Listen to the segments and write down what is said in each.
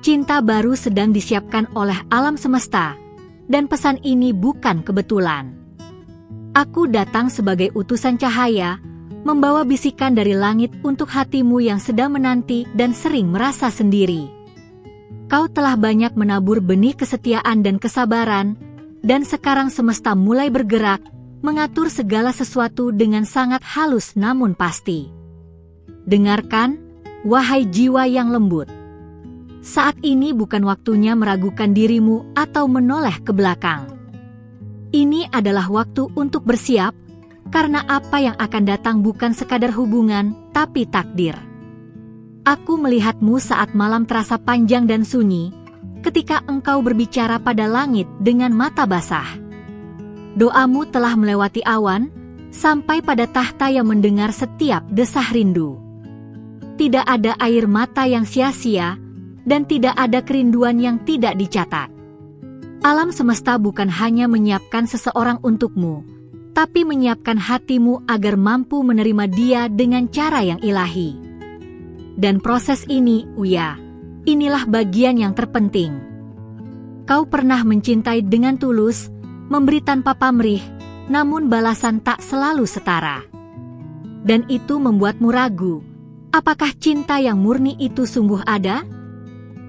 Cinta baru sedang disiapkan oleh alam semesta, dan pesan ini bukan kebetulan. Aku datang sebagai utusan cahaya, membawa bisikan dari langit untuk hatimu yang sedang menanti dan sering merasa sendiri. Kau telah banyak menabur benih kesetiaan dan kesabaran, dan sekarang semesta mulai bergerak, mengatur segala sesuatu dengan sangat halus namun pasti. Dengarkan, wahai jiwa yang lembut. Saat ini bukan waktunya meragukan dirimu atau menoleh ke belakang. Ini adalah waktu untuk bersiap, karena apa yang akan datang bukan sekadar hubungan, tapi takdir. Aku melihatmu saat malam terasa panjang dan sunyi, ketika engkau berbicara pada langit dengan mata basah. Doamu telah melewati awan, sampai pada tahta yang mendengar setiap desah rindu. Tidak ada air mata yang sia-sia, dan tidak ada kerinduan yang tidak dicatat. Alam semesta bukan hanya menyiapkan seseorang untukmu, tapi menyiapkan hatimu agar mampu menerima dia dengan cara yang ilahi. Dan proses ini, inilah bagian yang terpenting. Kau pernah mencintai dengan tulus, memberi tanpa pamrih, namun balasan tak selalu setara. Dan itu membuatmu ragu, apakah cinta yang murni itu sungguh ada?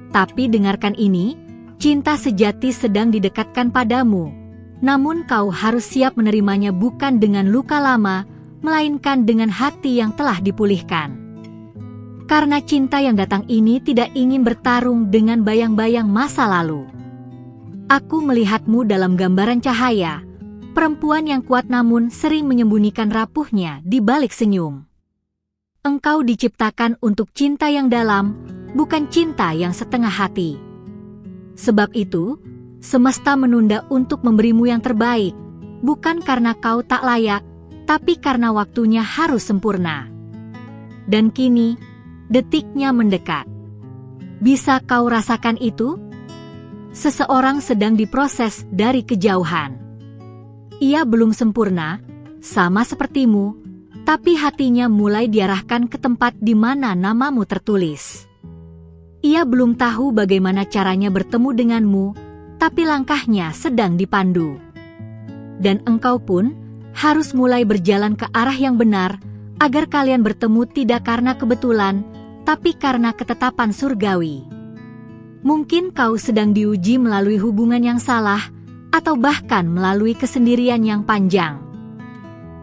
Tapi dengarkan ini, cinta sejati sedang didekatkan padamu, namun kau harus siap menerimanya bukan dengan luka lama, melainkan dengan hati yang telah dipulihkan. Karena cinta yang datang ini tidak ingin bertarung dengan bayang-bayang masa lalu. Aku melihatmu dalam gambaran cahaya, perempuan yang kuat namun sering menyembunyikan rapuhnya di balik senyum. Engkau diciptakan untuk cinta yang dalam, bukan cinta yang setengah hati. Sebab itu, semesta menunda untuk memberimu yang terbaik, bukan karena kau tak layak, tapi karena waktunya harus sempurna. Dan kini, detiknya mendekat. Bisa kau rasakan itu? Seseorang sedang diproses dari kejauhan. Ia belum sempurna, sama sepertimu, tapi hatinya mulai diarahkan ke tempat di mana namamu tertulis. Ia belum tahu bagaimana caranya bertemu denganmu, tapi langkahnya sedang dipandu. Dan engkau pun harus mulai berjalan ke arah yang benar, agar kalian bertemu tidak karena kebetulan, tapi karena ketetapan surgawi. Mungkin kau sedang diuji melalui hubungan yang salah, atau bahkan melalui kesendirian yang panjang.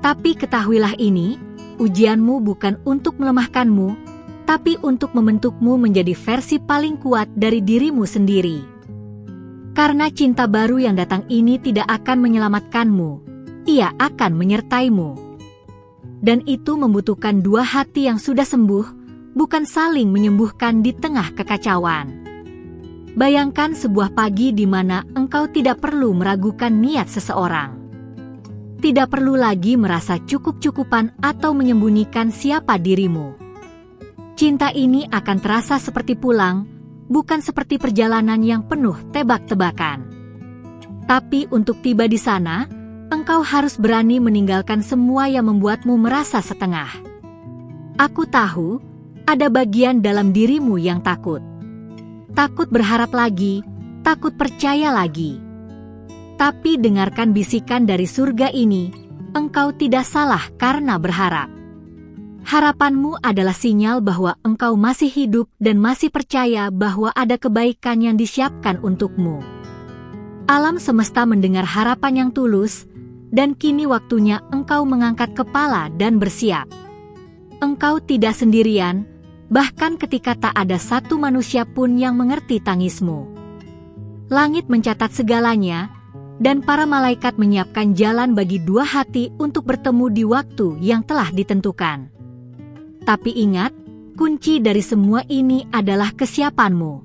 Tapi ketahuilah ini, ujianmu bukan untuk melemahkanmu, tapi untuk membentukmu menjadi versi paling kuat dari dirimu sendiri. Karena cinta baru yang datang ini tidak akan menyelamatkanmu, ia akan menyertaimu. Dan itu membutuhkan dua hati yang sudah sembuh, bukan saling menyembuhkan di tengah kekacauan. Bayangkan sebuah pagi di mana engkau tidak perlu meragukan niat seseorang. Tidak perlu lagi merasa cukup-cukupan atau menyembunyikan siapa dirimu. Cinta ini akan terasa seperti pulang, bukan seperti perjalanan yang penuh tebak-tebakan. Tapi untuk tiba di sana, engkau harus berani meninggalkan semua yang membuatmu merasa setengah. Aku tahu, ada bagian dalam dirimu yang takut. Takut berharap lagi, takut percaya lagi. Tapi dengarkan bisikan dari surga ini, engkau tidak salah karena berharap. Harapanmu adalah sinyal bahwa engkau masih hidup dan masih percaya bahwa ada kebaikan yang disiapkan untukmu. Alam semesta mendengar harapan yang tulus, dan kini waktunya engkau mengangkat kepala dan bersiap. Engkau tidak sendirian, bahkan ketika tak ada satu manusia pun yang mengerti tangismu. Langit mencatat segalanya, dan para malaikat menyiapkan jalan bagi dua hati untuk bertemu di waktu yang telah ditentukan. Tapi ingat, kunci dari semua ini adalah kesiapanmu.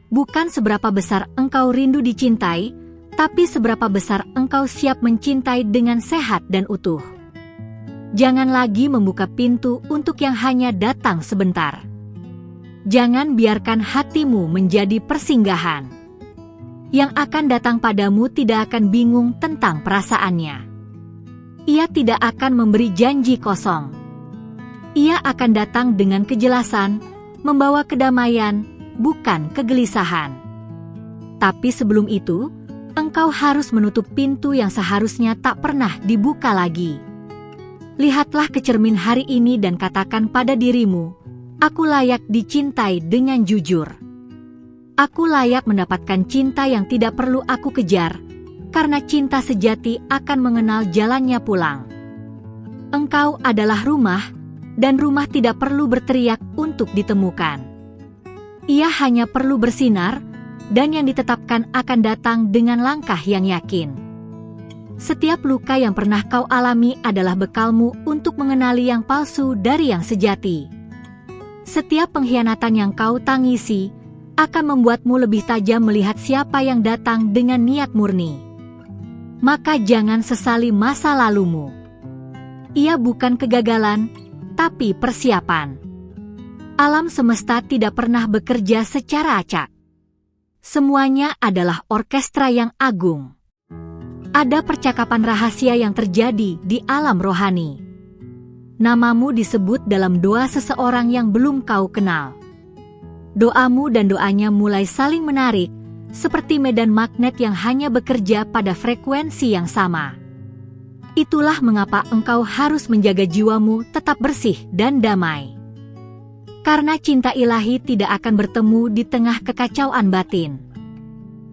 Bukan seberapa besar engkau rindu dicintai, tapi seberapa besar engkau siap mencintai dengan sehat dan utuh. Jangan lagi membuka pintu untuk yang hanya datang sebentar. Jangan biarkan hatimu menjadi persinggahan. Yang akan datang padamu tidak akan bingung tentang perasaannya. Ia tidak akan memberi janji kosong. Ia akan datang dengan kejelasan, membawa kedamaian, bukan kegelisahan. Tapi sebelum itu, engkau harus menutup pintu yang seharusnya tak pernah dibuka lagi. Lihatlah ke cermin hari ini dan katakan pada dirimu, aku layak dicintai dengan jujur. Aku layak mendapatkan cinta yang tidak perlu aku kejar, karena cinta sejati akan mengenal jalannya pulang. Engkau adalah rumah, dan rumah tidak perlu berteriak untuk ditemukan. Ia hanya perlu bersinar, dan yang ditetapkan akan datang dengan langkah yang yakin. Setiap luka yang pernah kau alami adalah bekalmu untuk mengenali yang palsu dari yang sejati. Setiap pengkhianatan yang kau tangisi akan membuatmu lebih tajam melihat siapa yang datang dengan niat murni. Maka jangan sesali masa lalumu. Ia bukan kegagalan, tapi persiapan. Alam semesta tidak pernah bekerja secara acak. Semuanya adalah orkestra yang agung. Ada percakapan rahasia yang terjadi di alam rohani. Namamu disebut dalam doa seseorang yang belum kau kenal. Doamu dan doanya mulai saling menarik, seperti medan magnet yang hanya bekerja pada frekuensi yang sama. Itulah mengapa engkau harus menjaga jiwamu tetap bersih dan damai. Karena cinta ilahi tidak akan bertemu di tengah kekacauan batin.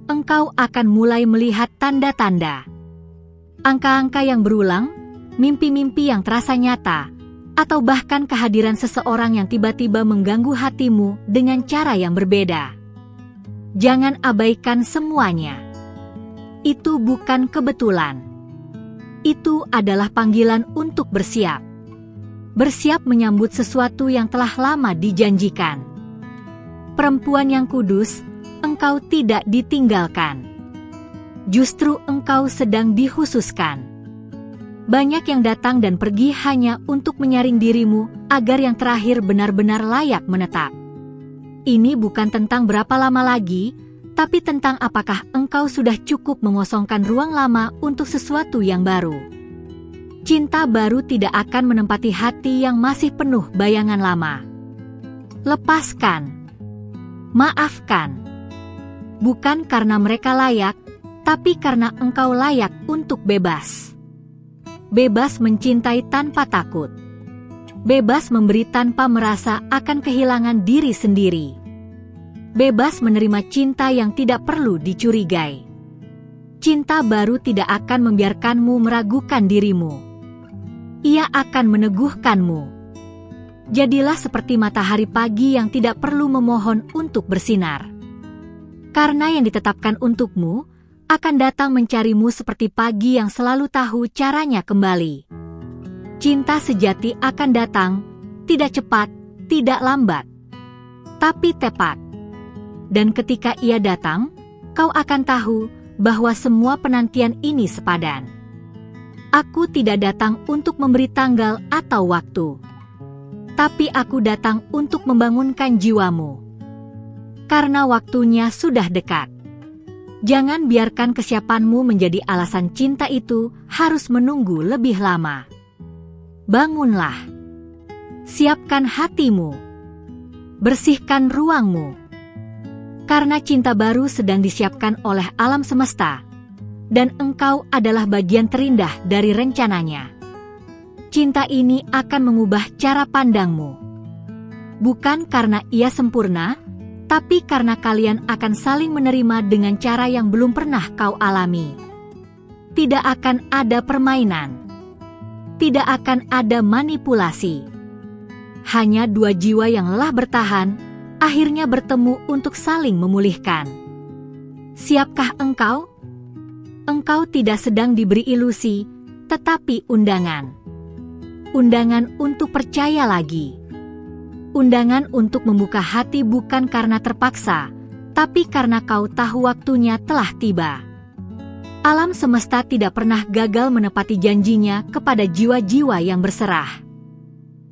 Engkau akan mulai melihat tanda-tanda. Angka-angka yang berulang, mimpi-mimpi yang terasa nyata, atau bahkan kehadiran seseorang yang tiba-tiba mengganggu hatimu dengan cara yang berbeda. Jangan abaikan semuanya. Itu bukan kebetulan. Itu adalah panggilan untuk bersiap. Bersiap menyambut sesuatu yang telah lama dijanjikan. Perempuan yang kudus, engkau tidak ditinggalkan. Justru engkau sedang dikhususkan. Banyak yang datang dan pergi hanya untuk menyaring dirimu agar yang terakhir benar-benar layak menetap. Ini bukan tentang berapa lama lagi, tapi tentang apakah engkau sudah cukup mengosongkan ruang lama untuk sesuatu yang baru. Cinta baru tidak akan menempati hati yang masih penuh bayangan lama. Lepaskan. Maafkan. Bukan karena mereka layak, tapi karena engkau layak untuk bebas. Bebas mencintai tanpa takut. Bebas memberi tanpa merasa akan kehilangan diri sendiri. Bebas menerima cinta yang tidak perlu dicurigai. Cinta baru tidak akan membiarkanmu meragukan dirimu. Ia akan meneguhkanmu. Jadilah seperti matahari pagi yang tidak perlu memohon untuk bersinar. Karena yang ditetapkan untukmu akan datang mencarimu seperti pagi yang selalu tahu caranya kembali. Cinta sejati akan datang, tidak cepat, tidak lambat, tapi tepat. Dan ketika ia datang, kau akan tahu bahwa semua penantian ini sepadan. Aku tidak datang untuk memberi tanggal atau waktu, tapi aku datang untuk membangunkan jiwamu. Karena waktunya sudah dekat. Jangan biarkan kesiapanmu menjadi alasan cinta itu harus menunggu lebih lama. Bangunlah. Siapkan hatimu. Bersihkan ruangmu. Karena cinta baru sedang disiapkan oleh alam semesta, dan engkau adalah bagian terindah dari rencananya. Cinta ini akan mengubah cara pandangmu. Bukan karena ia sempurna, tapi karena kalian akan saling menerima dengan cara yang belum pernah kau alami. Tidak akan ada permainan. Tidak akan ada manipulasi. Hanya dua jiwa yang lelah bertahan, akhirnya bertemu untuk saling memulihkan. Siapkah engkau? Engkau tidak sedang diberi ilusi, tetapi undangan. Undangan untuk percaya lagi. Undangan untuk membuka hati bukan karena terpaksa, tapi karena kau tahu waktunya telah tiba. Alam semesta tidak pernah gagal menepati janjinya kepada jiwa-jiwa yang berserah.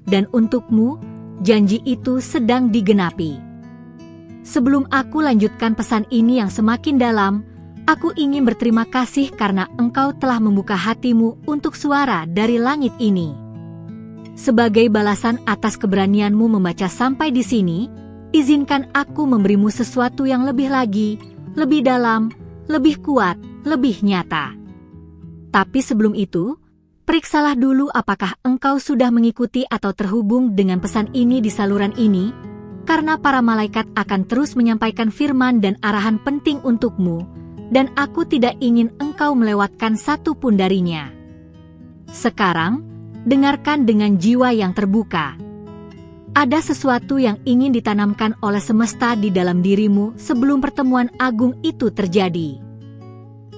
Dan untukmu, janji itu sedang digenapi. Sebelum aku lanjutkan pesan ini yang semakin dalam, aku ingin berterima kasih karena engkau telah membuka hatimu untuk suara dari langit ini. Sebagai balasan atas keberanianmu membaca sampai di sini, izinkan aku memberimu sesuatu yang lebih lagi, lebih dalam, lebih kuat, lebih nyata. Tapi sebelum itu, periksalah dulu apakah engkau sudah mengikuti atau terhubung dengan pesan ini di saluran ini, karena para malaikat akan terus menyampaikan firman dan arahan penting untukmu, dan aku tidak ingin engkau melewatkan satu pun darinya. Sekarang, dengarkan dengan jiwa yang terbuka. Ada sesuatu yang ingin ditanamkan oleh semesta di dalam dirimu sebelum pertemuan agung itu terjadi.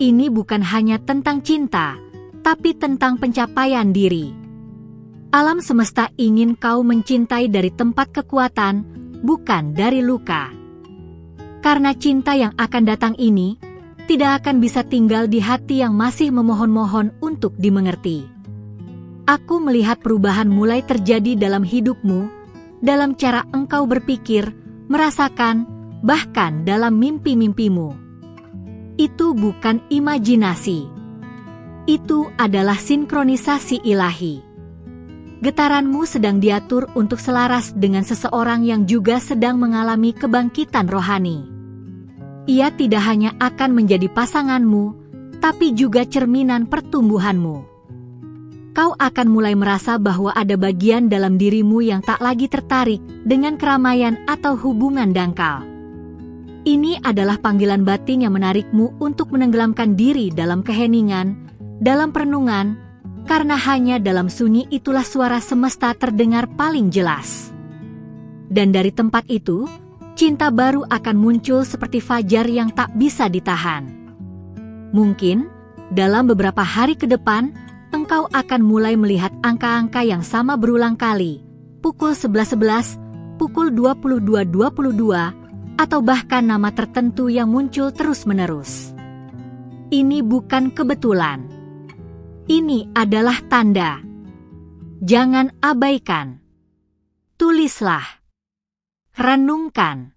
Ini bukan hanya tentang cinta, tapi tentang pencapaian diri. Alam semesta ingin kau mencintai dari tempat kekuatan, bukan dari luka. Karena cinta yang akan datang ini tidak akan bisa tinggal di hati yang masih memohon-mohon untuk dimengerti. Aku melihat perubahan mulai terjadi dalam hidupmu, dalam cara engkau berpikir, merasakan, bahkan dalam mimpi-mimpimu. Itu bukan imajinasi. Itu adalah sinkronisasi ilahi. Getaranmu sedang diatur untuk selaras dengan seseorang yang juga sedang mengalami kebangkitan rohani. Ia tidak hanya akan menjadi pasanganmu, tapi juga cerminan pertumbuhanmu. Kau akan mulai merasa bahwa ada bagian dalam dirimu yang tak lagi tertarik dengan keramaian atau hubungan dangkal. Ini adalah panggilan batin yang menarikmu untuk menenggelamkan diri dalam keheningan, dalam perenungan, karena hanya dalam sunyi itulah suara semesta terdengar paling jelas. Dan dari tempat itu, cinta baru akan muncul seperti fajar yang tak bisa ditahan. Mungkin, dalam beberapa hari ke depan, engkau akan mulai melihat angka-angka yang sama berulang kali, pukul 11.11, pukul 22.22, atau bahkan nama tertentu yang muncul terus-menerus. Ini bukan kebetulan. Ini adalah tanda. Jangan abaikan. Tulislah. Renungkan.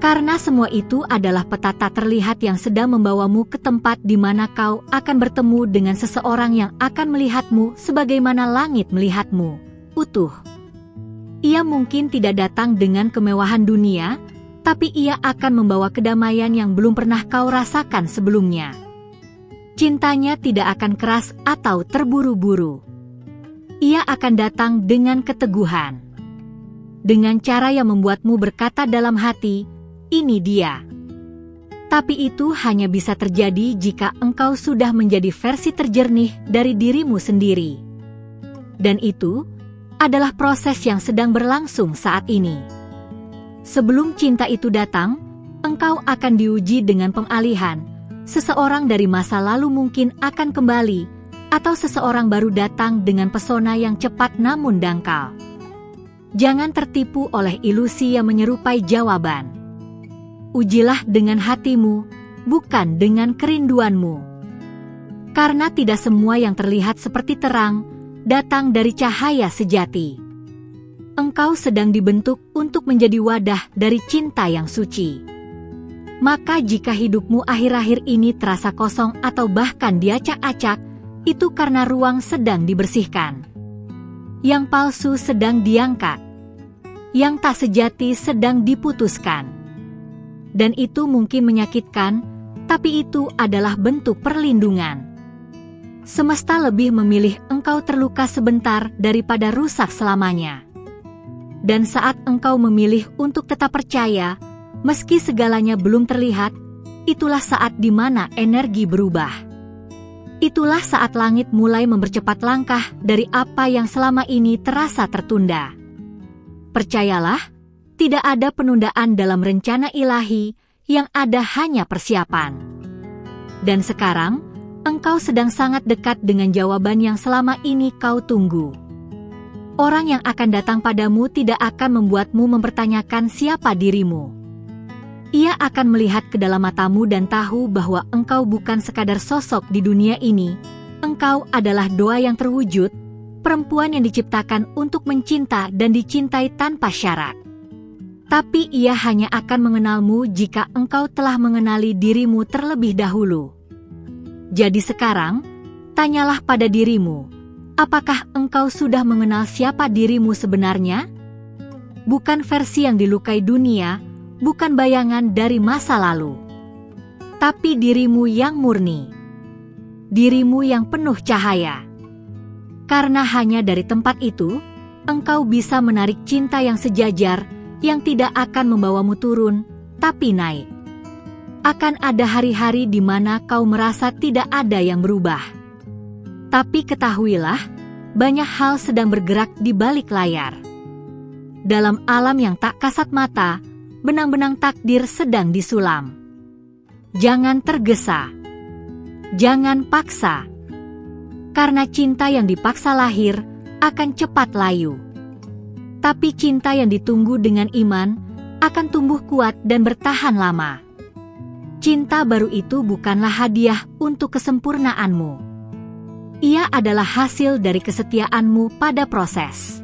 Karena semua itu adalah peta tak terlihat yang sedang membawamu ke tempat di mana kau akan bertemu dengan seseorang yang akan melihatmu sebagaimana langit melihatmu, utuh. Ia mungkin tidak datang dengan kemewahan dunia, tapi ia akan membawa kedamaian yang belum pernah kau rasakan sebelumnya. Cintanya tidak akan keras atau terburu-buru. Ia akan datang dengan keteguhan. Dengan cara yang membuatmu berkata dalam hati, ini dia. Tapi itu hanya bisa terjadi jika engkau sudah menjadi versi terjernih dari dirimu sendiri. Dan itu adalah proses yang sedang berlangsung saat ini. Sebelum cinta itu datang, engkau akan diuji dengan pengalihan. Seseorang dari masa lalu mungkin akan kembali, atau seseorang baru datang dengan pesona yang cepat namun dangkal. Jangan tertipu oleh ilusi yang menyerupai jawaban. Ujilah dengan hatimu, bukan dengan kerinduanmu. Karena tidak semua yang terlihat seperti terang, datang dari cahaya sejati. Engkau sedang dibentuk untuk menjadi wadah dari cinta yang suci. Maka jika hidupmu akhir-akhir ini terasa kosong atau bahkan diacak-acak, itu karena ruang sedang dibersihkan. Yang palsu sedang diangkat. Yang tak sejati sedang diputuskan. Dan itu mungkin menyakitkan, tapi itu adalah bentuk perlindungan. Semesta lebih memilih engkau terluka sebentar daripada rusak selamanya. Dan saat engkau memilih untuk tetap percaya, meski segalanya belum terlihat, itulah saat di mana energi berubah. Itulah saat langit mulai mempercepat langkah dari apa yang selama ini terasa tertunda. Percayalah, tidak ada penundaan dalam rencana ilahi, yang ada hanya persiapan. Dan sekarang, engkau sedang sangat dekat dengan jawaban yang selama ini kau tunggu. Orang yang akan datang padamu tidak akan membuatmu mempertanyakan siapa dirimu. Ia akan melihat ke dalam matamu dan tahu bahwa engkau bukan sekadar sosok di dunia ini. Engkau adalah doa yang terwujud, perempuan yang diciptakan untuk mencinta dan dicintai tanpa syarat. Tapi ia hanya akan mengenalmu jika engkau telah mengenali dirimu terlebih dahulu. Jadi sekarang, tanyalah pada dirimu, apakah engkau sudah mengenal siapa dirimu sebenarnya? Bukan versi yang dilukai dunia, bukan bayangan dari masa lalu. Tapi dirimu yang murni. Dirimu yang penuh cahaya. Karena hanya dari tempat itu, engkau bisa menarik cinta yang sejajar, yang tidak akan membawamu turun, tapi naik. Akan ada hari-hari di mana kau merasa tidak ada yang berubah. Tapi ketahuilah, banyak hal sedang bergerak di balik layar. Dalam alam yang tak kasat mata, benang-benang takdir sedang disulam. Jangan tergesa. Jangan paksa. Karena cinta yang dipaksa lahir akan cepat layu. Tapi cinta yang ditunggu dengan iman akan tumbuh kuat dan bertahan lama. Cinta baru itu bukanlah hadiah untuk kesempurnaanmu. Ia adalah hasil dari kesetiaanmu pada proses.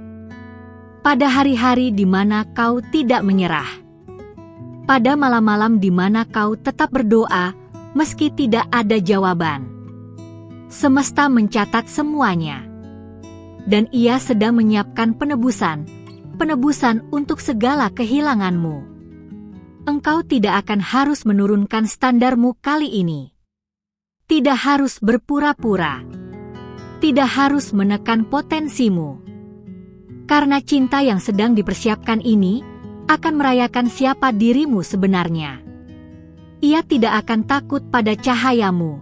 Pada hari-hari di mana kau tidak menyerah. Pada malam-malam di mana kau tetap berdoa meski tidak ada jawaban. Semesta mencatat semuanya. Dan ia sedang menyiapkan penebusan untuk segala kehilanganmu. Engkau tidak akan harus menurunkan standarmu kali ini. Tidak harus berpura-pura. Tidak harus menekan potensimu. Karena cinta yang sedang dipersiapkan ini akan merayakan siapa dirimu sebenarnya. Ia tidak akan takut pada cahayamu.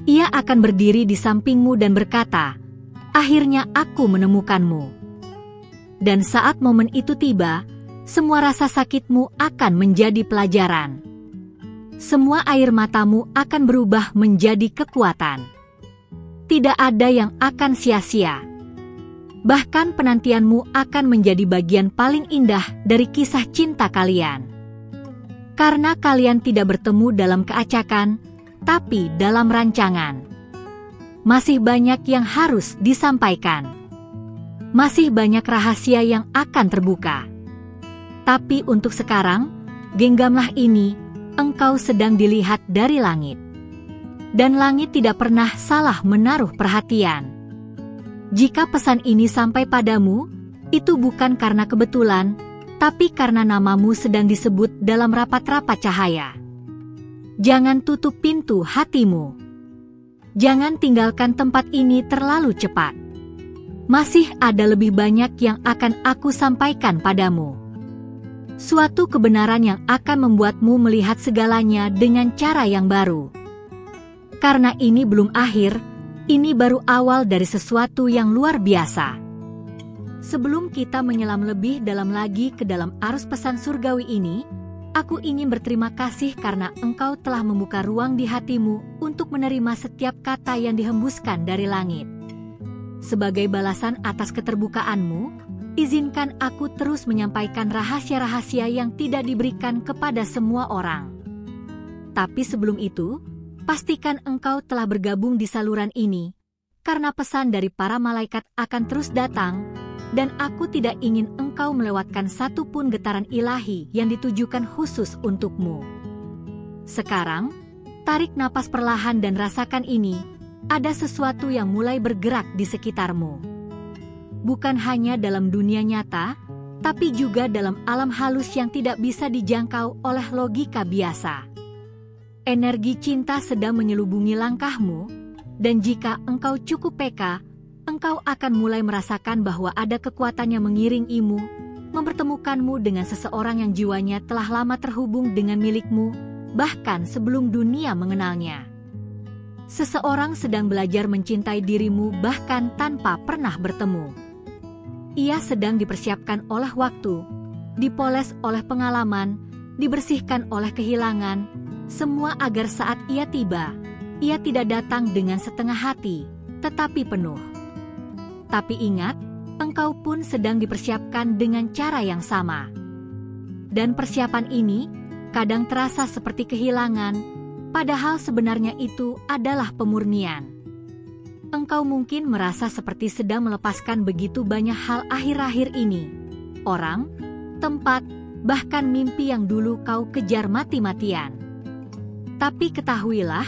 Ia akan berdiri di sampingmu dan berkata, "Akhirnya aku menemukanmu." Dan saat momen itu tiba, semua rasa sakitmu akan menjadi pelajaran. Semua air matamu akan berubah menjadi kekuatan. Tidak ada yang akan sia-sia. Bahkan penantianmu akan menjadi bagian paling indah dari kisah cinta kalian. Karena kalian tidak bertemu dalam keacakan, tapi dalam rancangan. Masih banyak yang harus disampaikan. Masih banyak rahasia yang akan terbuka. Tapi untuk sekarang, genggamlah ini, engkau sedang dilihat dari langit. Dan langit tidak pernah salah menaruh perhatian. Jika pesan ini sampai padamu, itu bukan karena kebetulan, tapi karena namamu sedang disebut dalam rapat-rapat cahaya. Jangan tutup pintu hatimu. Jangan tinggalkan tempat ini terlalu cepat. Masih ada lebih banyak yang akan aku sampaikan padamu. Suatu kebenaran yang akan membuatmu melihat segalanya dengan cara yang baru. Karena ini belum akhir, ini baru awal dari sesuatu yang luar biasa. Sebelum kita menyelam lebih dalam lagi ke dalam arus pesan surgawi ini, aku ingin berterima kasih karena engkau telah membuka ruang di hatimu untuk menerima setiap kata yang dihembuskan dari langit. Sebagai balasan atas keterbukaanmu, izinkan aku terus menyampaikan rahasia-rahasia yang tidak diberikan kepada semua orang. Tapi sebelum itu, pastikan engkau telah bergabung di saluran ini, karena pesan dari para malaikat akan terus datang, dan aku tidak ingin engkau melewatkan satu pun getaran ilahi yang ditujukan khusus untukmu. Sekarang, tarik napas perlahan dan rasakan ini, ada sesuatu yang mulai bergerak di sekitarmu. Bukan hanya dalam dunia nyata, tapi juga dalam alam halus yang tidak bisa dijangkau oleh logika biasa. Energi cinta sedang menyelubungi langkahmu, dan jika engkau cukup peka, engkau akan mulai merasakan bahwa ada kekuatan yang mengiringimu, mempertemukanmu dengan seseorang yang jiwanya telah lama terhubung dengan milikmu, bahkan sebelum dunia mengenalnya. Seseorang sedang belajar mencintai dirimu bahkan tanpa pernah bertemu. Ia sedang dipersiapkan oleh waktu, dipoles oleh pengalaman, dibersihkan oleh kehilangan, semua agar saat ia tiba, ia tidak datang dengan setengah hati, tetapi penuh. Tapi ingat, engkau pun sedang dipersiapkan dengan cara yang sama. Dan persiapan ini kadang terasa seperti kehilangan, padahal sebenarnya itu adalah pemurnian. Engkau mungkin merasa seperti sedang melepaskan begitu banyak hal akhir-akhir ini. Orang, tempat, bahkan mimpi yang dulu kau kejar mati-matian. Tapi ketahuilah,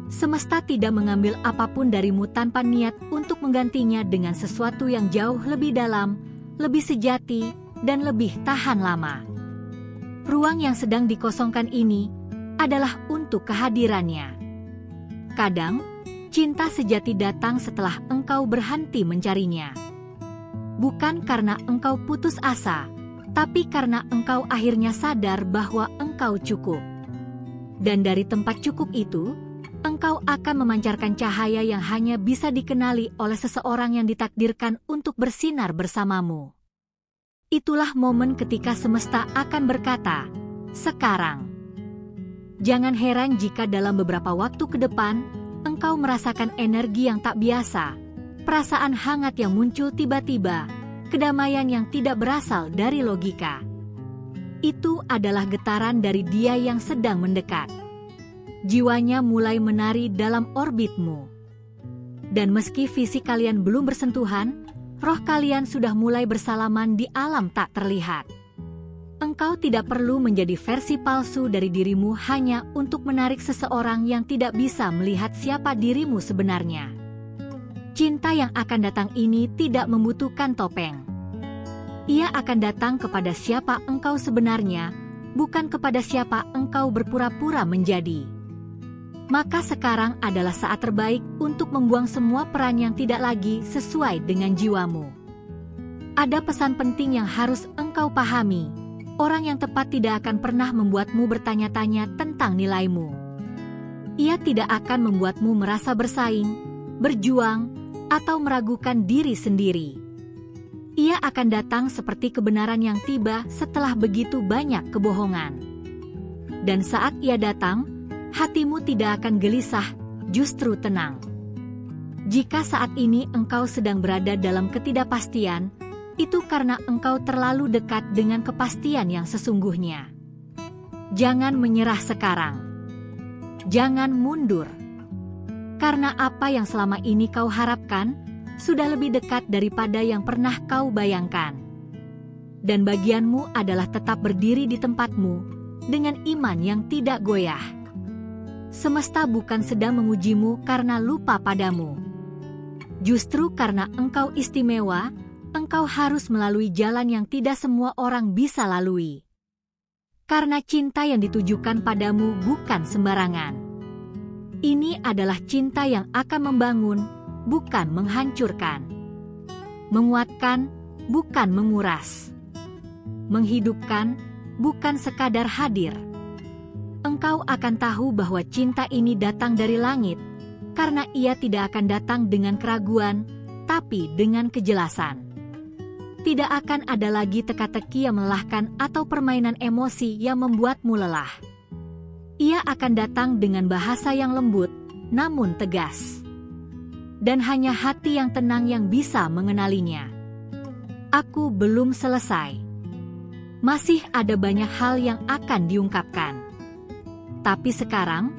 semesta tidak mengambil apapun darimu tanpa niat untuk menggantinya dengan sesuatu yang jauh lebih dalam, lebih sejati, dan lebih tahan lama. Ruang yang sedang dikosongkan ini adalah untuk kehadirannya. Kadang, cinta sejati datang setelah engkau berhenti mencarinya. Bukan karena engkau putus asa, tapi karena engkau akhirnya sadar bahwa engkau cukup. Dan dari tempat cukup itu, engkau akan memancarkan cahaya yang hanya bisa dikenali oleh seseorang yang ditakdirkan untuk bersinar bersamamu. Itulah momen ketika semesta akan berkata, "Sekarang." Jangan heran jika dalam beberapa waktu ke depan, engkau merasakan energi yang tak biasa, perasaan hangat yang muncul tiba-tiba, kedamaian yang tidak berasal dari logika. Itu adalah getaran dari Dia yang sedang mendekat. Jiwanya mulai menari dalam orbitmu. Dan meski fisik kalian belum bersentuhan, roh kalian sudah mulai bersalaman di alam tak terlihat. Engkau tidak perlu menjadi versi palsu dari dirimu hanya untuk menarik seseorang yang tidak bisa melihat siapa dirimu sebenarnya. Cinta yang akan datang ini tidak membutuhkan topeng. Ia akan datang kepada siapa engkau sebenarnya, bukan kepada siapa engkau berpura-pura menjadi. Maka sekarang adalah saat terbaik untuk membuang semua peran yang tidak lagi sesuai dengan jiwamu. Ada pesan penting yang harus engkau pahami. Orang yang tepat tidak akan pernah membuatmu bertanya-tanya tentang nilaimu. Ia tidak akan membuatmu merasa bersaing, berjuang, atau meragukan diri sendiri. Ia akan datang seperti kebenaran yang tiba setelah begitu banyak kebohongan. Dan saat ia datang, hatimu tidak akan gelisah, justru tenang. Jika saat ini engkau sedang berada dalam ketidakpastian, itu karena engkau terlalu dekat dengan kepastian yang sesungguhnya. Jangan menyerah sekarang. Jangan mundur. Karena apa yang selama ini kau harapkan, sudah lebih dekat daripada yang pernah kau bayangkan. Dan bagianmu adalah tetap berdiri di tempatmu, dengan iman yang tidak goyah. Semesta bukan sedang mengujimu karena lupa padamu. Justru karena engkau istimewa, engkau harus melalui jalan yang tidak semua orang bisa lalui. Karena cinta yang ditujukan padamu bukan sembarangan. Ini adalah cinta yang akan membangun, bukan menghancurkan. Menguatkan, bukan menguras. Menghidupkan, bukan sekadar hadir. Engkau akan tahu bahwa cinta ini datang dari langit, karena ia tidak akan datang dengan keraguan, tapi dengan kejelasan. Tidak akan ada lagi teka-teki yang melelahkan atau permainan emosi yang membuatmu lelah. Ia akan datang dengan bahasa yang lembut, namun tegas. Dan hanya hati yang tenang yang bisa mengenalinya. Aku belum selesai. Masih ada banyak hal yang akan diungkapkan. Tapi sekarang,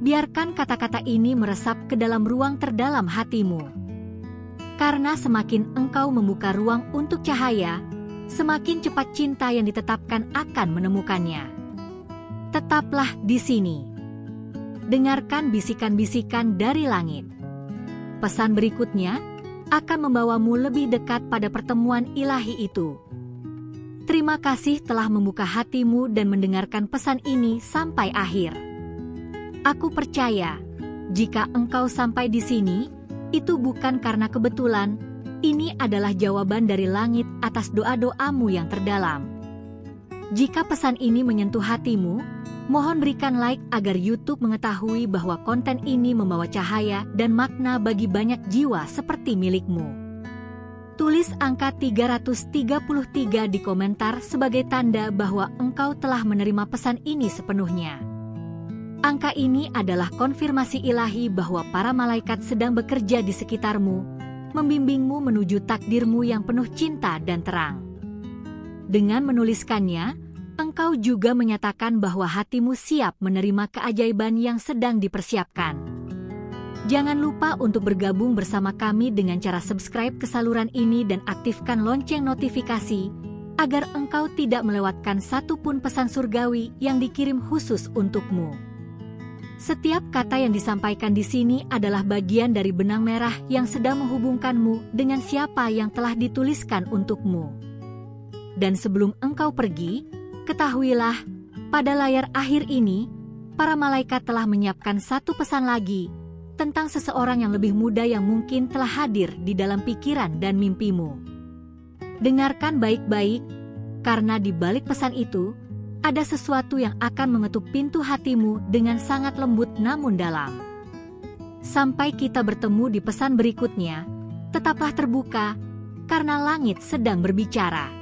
biarkan kata-kata ini meresap ke dalam ruang terdalam hatimu. Karena semakin engkau membuka ruang untuk cahaya, semakin cepat cinta yang ditetapkan akan menemukannya. Tetaplah di sini. Dengarkan bisikan-bisikan dari langit. Pesan berikutnya akan membawamu lebih dekat pada pertemuan ilahi itu. Terima kasih telah membuka hatimu dan mendengarkan pesan ini sampai akhir. Aku percaya, jika engkau sampai di sini, itu bukan karena kebetulan, ini adalah jawaban dari langit atas doa-doamu yang terdalam. Jika pesan ini menyentuh hatimu, mohon berikan like agar YouTube mengetahui bahwa konten ini membawa cahaya dan makna bagi banyak jiwa seperti milikmu. Tulis angka 333 di komentar sebagai tanda bahwa engkau telah menerima pesan ini sepenuhnya. Angka ini adalah konfirmasi ilahi bahwa para malaikat sedang bekerja di sekitarmu, membimbingmu menuju takdirmu yang penuh cinta dan terang. Dengan menuliskannya, engkau juga menyatakan bahwa hatimu siap menerima keajaiban yang sedang dipersiapkan. Jangan lupa untuk bergabung bersama kami dengan cara subscribe ke saluran ini dan aktifkan lonceng notifikasi, agar engkau tidak melewatkan satupun pesan surgawi yang dikirim khusus untukmu. Setiap kata yang disampaikan di sini adalah bagian dari benang merah yang sedang menghubungkanmu dengan siapa yang telah dituliskan untukmu. Dan sebelum engkau pergi, ketahuilah, pada layar akhir ini, para malaikat telah menyiapkan satu pesan lagi tentang seseorang yang lebih muda yang mungkin telah hadir di dalam pikiran dan mimpimu. Dengarkan baik-baik, karena di balik pesan itu, ada sesuatu yang akan mengetuk pintu hatimu dengan sangat lembut namun dalam. Sampai kita bertemu di pesan berikutnya, tetaplah terbuka, karena langit sedang berbicara.